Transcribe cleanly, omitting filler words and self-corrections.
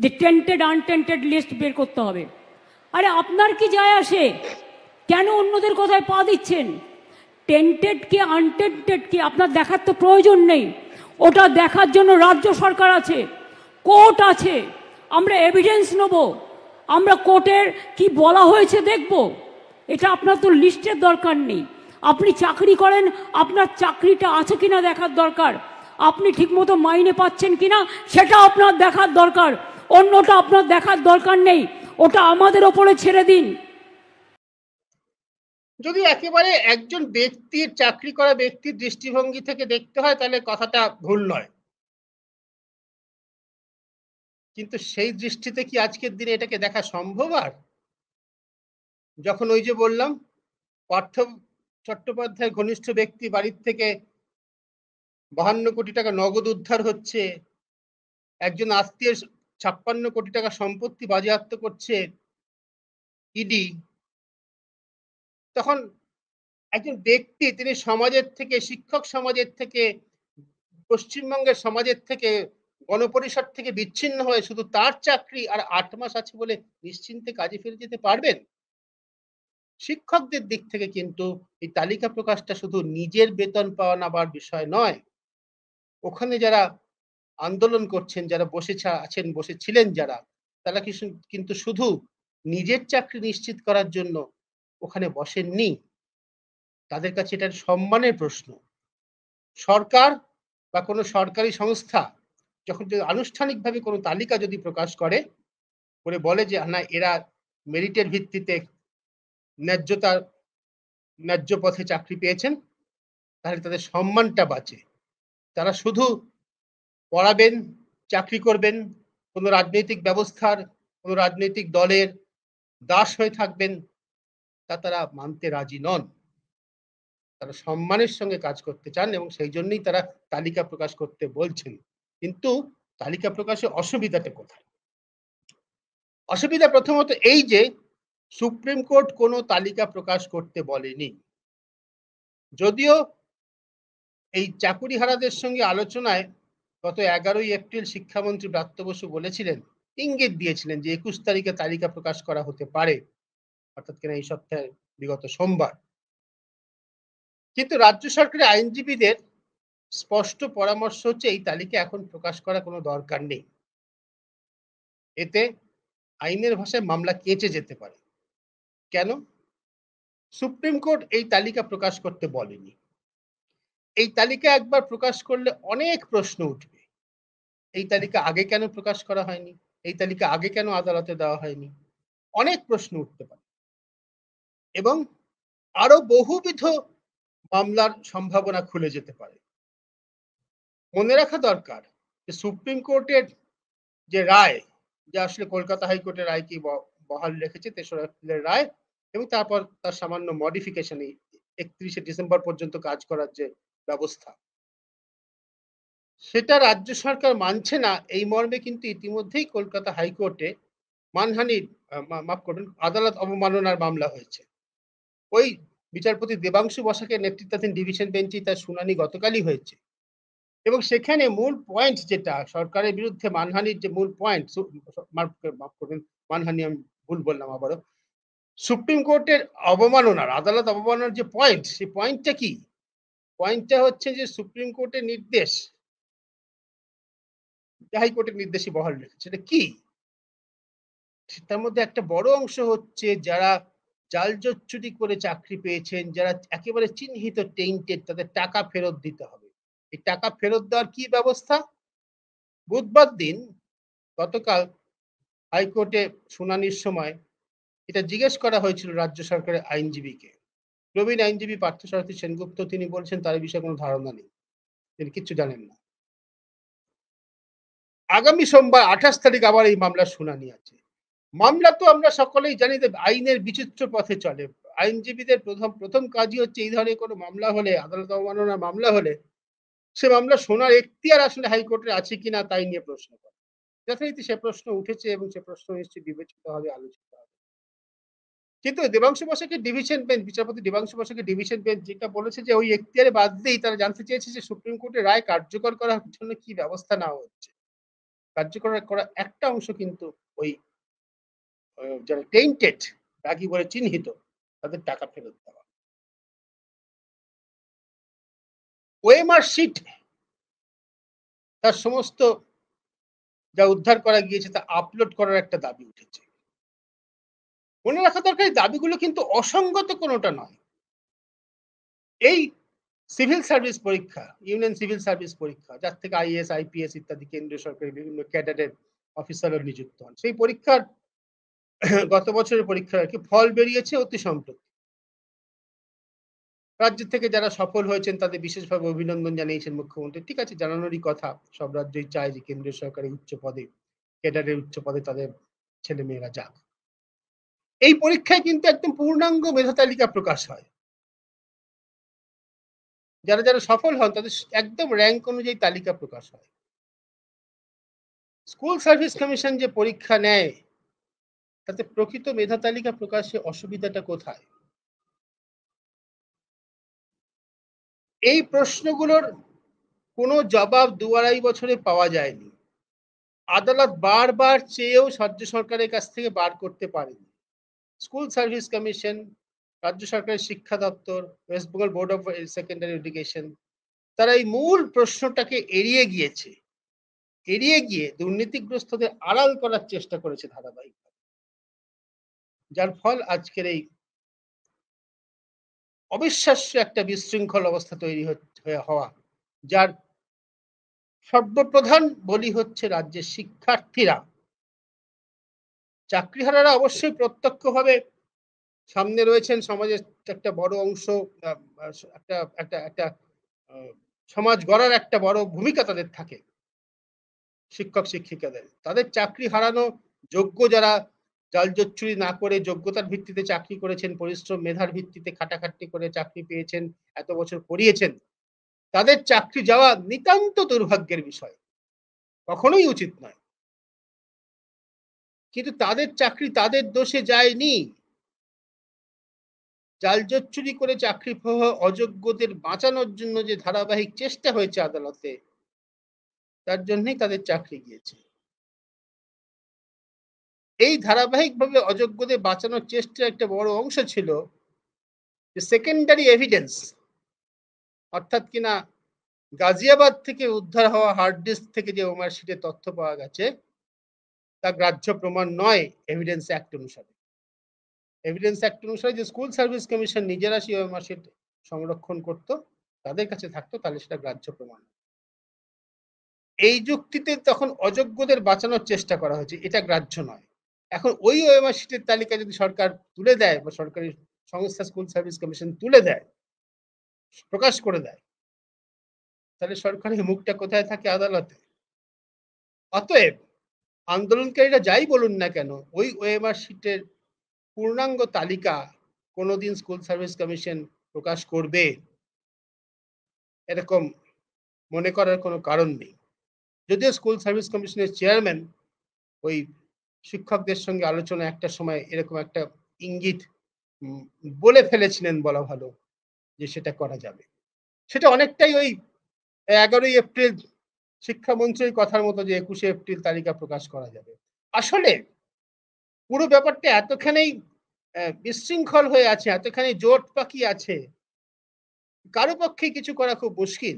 যে tainted untainted list বের করতে হবে। আরে আপনার কি যায় আসে? কেন অন্যদের কথায় পা দিচ্ছেন? টেন্টেড কি আনটেন্টেড কি আপনার দেখার তো প্রয়োজন নেই। ওটা দেখার জন্য রাজ্য সরকার আছে, কোর্ট আছে, আমরা এভিডেন্স নেব, আমরা কোর্টের কি বলা হয়েছে দেখব। এটা আপনার তো লিস্টের দরকার নেই। আপনি চাকরি করেন, আপনার চাকরিটা আছে কিনা দেখার দরকার, আপনি ঠিকমতো মাইনে পাচ্ছেন কিনা সেটা আপনার দেখার দরকার, অন্যটা আপনার দেখার দরকার নেই। ওটা আমাদের ওপরে ছেড়ে দিন। যদি একেবারে একজন ব্যক্তির, চাকরি করা ব্যক্তির দৃষ্টিভঙ্গি থেকে দেখতে হয় তাহলে কথাটা ভুল নয়, কিন্তু সেই দৃষ্টিতে কি আজকের দিনে এটাকে দেখা সম্ভব? আর যখন ওই যে বললাম পার্থ চট্টোপাধ্যায় ঘনিষ্ঠ ব্যক্তি বাড়ির থেকে 52 কোটি টাকা নগদ উদ্ধার হচ্ছে, একজন আত্মীয়ের 56 কোটি টাকা সম্পত্তি বাজেয়াপ্ত করছে ইডি, তখন একজন ব্যক্তি তিনি সমাজের থেকে, শিক্ষক সমাজের থেকে, পশ্চিমবঙ্গের সমাজের থেকে, গণপরিষদ থেকে বিচ্ছিন্ন হয়ে শুধু তার চাকরি আর 8 মাস আছে বলে নিশ্চিন্তে কাজে ফিরে যেতে পারবেন? শিক্ষকদের দিক থেকে কিন্তু এই তালিকা প্রকাশটা শুধু নিজের বেতন পাওয়া নেবার বিষয় নয়। ওখানে যারা আন্দোলন করছেন, যারা আছেন, বসেছিলেন যারা, তারা কিন্তু শুধু নিজের চাকরি নিশ্চিত করার জন্য ওখানে বসেননি। তাদের কাছে এটা সম্মানের প্রশ্ন। সরকার বা কোনো সরকারি সংস্থা যখন আনুষ্ঠানিকভাবে কোনো তালিকা যদি প্রকাশ করে, বলে যে না এরা মেরিটের ভিত্তিতে ন্যায্য পথে চাকরি পেয়েছেন, তাহলে তাদের সম্মানটা বাঁচে। তারা শুধু পড়াবেন, চাকরি করবেন, কোনো রাজনৈতিক ব্যবস্থার, কোনো রাজনৈতিক দলের দাস হয়ে থাকবেন, তা তারা মানতে রাজি নন। তারা সম্মানের সঙ্গে কাজ করতে চান এবং সেই জন্যই তারা তালিকা প্রকাশ করতে বলছেন। কিন্তু তালিকা প্রকাশে অসুবিধাটা কোথায়? অসুবিধা প্রথমত এই যে সুপ্রিম কোর্ট কোনো তালিকা প্রকাশ করতে বলেনি। যদিও এই চাকুরিহারাদের সঙ্গে আলোচনায় গত 11ই এপ্রিল শিক্ষামন্ত্রী ব্রাত্য বসু বলেছিলেন, ইঙ্গিত দিয়েছিলেন যে 21 তারিখে তালিকা প্রকাশ করা হতে পারে, অর্থাৎ কিনা এই সপ্তাহের বিগত সোমবার। কিন্তু রাজ্য সরকারের আইনজীবীদের স্পষ্ট পরামর্শ হচ্ছে এই তালিকা এখন প্রকাশ করা কোনো দরকার নেই। এতে আইনের ভাষায় মামলা কেঁচে যেতে পারে। কেন? সুপ্রিম কোর্ট এই তালিকা প্রকাশ করতে বলেনি। এই তালিকা একবার প্রকাশ করলে অনেক প্রশ্ন উঠবে। এই তালিকা আগে কেন প্রকাশ করা হয়নি? এই তালিকা আগে কেন আদালতে দেওয়া হয়নি? অনেক প্রশ্ন উঠতে পারে এবং আরো বহুবিধ মামলার সম্ভাবনা খুলে যেতে পারে। মনে রাখা দরকার যে সুপ্রিম কোর্টের যে রায়, যে আসলে কলকাতা হাইকোর্টের রায় কি বহাল রেখেছে 3রা এপ্রিলের রায়, এবং তারপর তার সামান্য মডিফিকেশন 31শে ডিসেম্বর পর্যন্ত কাজ করার যে ব্যবস্থা, সেটা রাজ্য সরকার মানছে না এই মর্মে কিন্তু ইতিমধ্যেই কলকাতা হাইকোর্টে মানহানির মাফ করবেন, আদালত অবমাননার মামলা হয়েছে। ওই বিচারপতি দেবাংশু বসাকের নেতৃত্বাধীন ডিভিশন বেঞ্চে তার শুনানি গতকালই হয়েছে এবং সেখানে মূল পয়েন্ট যেটা সরকারের বিরুদ্ধে মানহানির যে মূল পয়েন্ট, মাফ করবেন মানহানি আমি ভুল বললাম আবারও, সুপ্রিম কোর্টের অবমাননার, আদালত অবমাননার যে পয়েন্ট, সেই পয়েন্টটা কি? পয়েন্টটা হচ্ছে যে সুপ্রিম কোর্টের নির্দেশ হাইকোর্টের নির্দেশই বহাল রেখেছে। এটা কি? তার মধ্যে একটা বড় অংশ হচ্ছে যারা জাল জচ্চুরি করে চাকরি পেয়েছেন, যারা একেবারে চিহ্নিত টেইন্টেড, তাদের টাকা ফেরত দিতে হবে। এই টাকা ফেরত দেওয়ার কি ব্যবস্থা? বুধবার দিন গতকাল হাইকোর্টে শুনানির সময় এটা জিজ্ঞেস করা হয়েছিল রাজ্য সরকারের আইনজীবীকে। প্রবীণ আইনজীবী পার্থসারথী সেনগুপ্ত তিনি বলছেন তার এই বিষয়ে কোনো ধারণা নেই, তিনি কিচ্ছু জানেন না। আগামী সোমবার 28 তারিখ আবার এই মামলার শুনানি আছে। মামলা তো আমরা সকলেই জানি যে আইনের বিচিত্র পথে চলে। আইনজীবীদের প্রথম কাজই হচ্ছে এই ধরনের কোনো মামলা হলে, আদালত অবমাননার মামলা হলে সে মামলা শোনার এখতিয়ার আসলে হাইকোর্টের আছে কিনা তাই নিয়ে প্রশ্ন করে। যথারীতি সে প্রশ্ন উঠেছে এবং সে প্রশ্ন নিশ্চয়ই বিবেচিত হবে, আলোচিত হবে। কিন্তু দেবাংশু বসাকের ডিভিশন বেঞ্চ, বিচারপতি দেবাংশু বসাকের ডিভিশন বেঞ্চ যেটা বলেছে যে ওই এখতিয়ারে বাদ দিয়েই তারা জানতে চেয়েছে যে সুপ্রিম কোর্টের রায় কার্যকর করার জন্য কি ব্যবস্থা নেওয়া হচ্ছে। কার্যকর করা একটা অংশ কিন্তু ওই যারা টেন্টেড রাগী বলে চিহ্নিত তাদের টাকা ফেরত দেওয়া। ওএমআর শিট তার সমস্ত যা উদ্ধার করা গিয়েছে তা আপলোড করার একটা দাবি উঠেছে। মনে রাখা দরকার এই দাবিগুলো কিন্তু অসঙ্গত কোনোটা নয়। এই সিভিল সার্ভিস পরীক্ষা, ইউনিয়ন সিভিল সার্ভিস পরীক্ষা যার থেকে আইএএস, আইপিএস ইত্যাদি কেন্দ্রীয় সরকারের বিভিন্ন ক্যাডারের অফিসাররা নিযুক্ত হন। সেই পরীক্ষার গত বছরের পরীক্ষার আরকি ফল বেরিয়েছে অতি সম্প্রতি। রাজ্য থেকে যারা সফল হয়েছেন তাদের বিশেষভাবে অভিনন্দন জানিয়েছেন মুখ্যমন্ত্রী। ঠিক আছে, জানানোরই কথা। সব রাজ্যই চায় যে কেন্দ্রীয় সরকারের উচ্চ পদে, ক্যাডারের উচ্চ পদে তাদের ছেলেমেয়েরা যাক। এই পরীক্ষায় কিন্তু একদম পূর্ণাঙ্গ মেধা তালিকা প্রকাশ হয়। যারা যারা সফল হন তাদের একদম র‍্যাংক অনুযায়ী তালিকা প্রকাশ হয়। স্কুল সার্ভিস কমিশন যে পরীক্ষা নেয় তাতে প্রকৃত মেধা তালিকা প্রকাশে অসুবিধাটা কোথায়? এই প্রশ্নগুলোর কোনো জবাব ২-২.৫ বছরে পাওয়া যায়নি। আদালত বারবার চেয়েও রাজ্য সরকারের কাছ থেকে বার করতে পারেনি। স্কুল সার্ভিস কমিশন, রাজ্য সরকারের শিক্ষা দপ্তর, West Bengal board of secondary education তারা এই মূল প্রশ্নটাকে এড়িয়ে গিয়েছে। এড়িয়ে গিয়ে দুর্নীতিগ্রস্তদের আড়াল করার চেষ্টা করেছে ধারাবাহিকভাবে। যার ফল আজকের এই অবিশ্বাস্য একটা বিশৃঙ্খল অবস্থা তৈরি হওয়া, যার সর্বপ্রধান বলি হচ্ছে রাজ্যের শিক্ষার্থীরা। চাকরিহারারা অবশ্যই প্রত্যক্ষভাবে সামনে রয়েছেন, সমাজের একটা বড় অংশ, একটা একটা একটা সমাজ গড়ার একটা বড় ভূমিকা তাদের থাকে শিক্ষক শিক্ষিকাদের। তাদের চাকরি হারানো, যোগ্য যারা জাল জোচ্চুরি না করে যোগ্যতার ভিত্তিতে চাকরি করেছেন, পরিশ্রম মেধার ভিত্তিতে খাটাখাটনি করে চাকরি পেয়েছেন, এত বছর পড়িয়েছেন, তাদের চাকরি যাওয়া নিতান্ত দুর্ভাগ্যের বিষয়, কখনোই উচিত নয়। কিন্তু তাদের চাকরি তাদের দোষে যায়নি। জাল জোচ্চুরি করে চাকরি পাওয়া অযোগ্যদের বাঁচানোর জন্য যে ধারাবাহিক চেষ্টা হয়েছে আদালতে, তার জন্যই তাদের চাকরি গিয়েছে। এই ধারাবাহিকভাবে অযোগ্যদের বাঁচানোর চেষ্টার একটা বড় অংশ ছিল যে সেকেন্ডারি এভিডেন্স, অর্থাৎ কিনা গাজিয়াবাদ থেকে উদ্ধার হওয়া হার্ড ডিস্ক থেকে যে ওএমআর শিটের তথ্য পাওয়া গেছে তা গ্রাহ্য প্রমাণ নয় এভিডেন্স অ্যাক্ট অনুসারে। এভিডেন্স অ্যাক্ট অনুসারে যে স্কুল সার্ভিস কমিশন নিজেরা সেই ওএমআর শিট সংরক্ষণ করত, তাদের কাছে থাকতো, তাহলে সেটা গ্রাহ্য প্রমাণ। এই যুক্তিতে তখন অযোগ্যদের বাঁচানোর চেষ্টা করা হয়েছে, এটা গ্রাহ্য নয়। এখন ওই ওএমআর শিটের তালিকা যদি সরকার তুলে দেয় বা সরকারি সংস্থা স্কুল সার্ভিস কমিশন তুলে দেয়, প্রকাশ করে দেয়, তাহলে সরকারের মুখটা কোথায় থাকে? আদালতে। অতএব আন্দোলনকারীরা যাই বলুন না কেন, ওই ওএমআর শিটের পূর্ণাঙ্গ তালিকা কোনোদিন স্কুল সার্ভিস কমিশন প্রকাশ করবে এরকম মনে করার কোনো কারণ নেই। যদিও স্কুল সার্ভিস কমিশনের চেয়ারম্যান ওই শিক্ষকদের সঙ্গে আলোচনা একটা সময় এরকম একটা ইঙ্গিত বলে ফেলেছিলেন, বলা ভালো, যে সেটা করা যাবে। সেটা অনেকটাই ওই 11ই এপ্রিল শিক্ষামন্ত্রীর কথার মতো যে 21শে এপ্রিল তালিকা প্রকাশ করা যাবে। আসলে পুরো ব্যাপারটা এতখানি বিশৃঙ্খল হয়ে আছে, এতখানি জোট পাকিয়ে আছে, কারো পক্ষে কিছু করা খুব মুশকিল।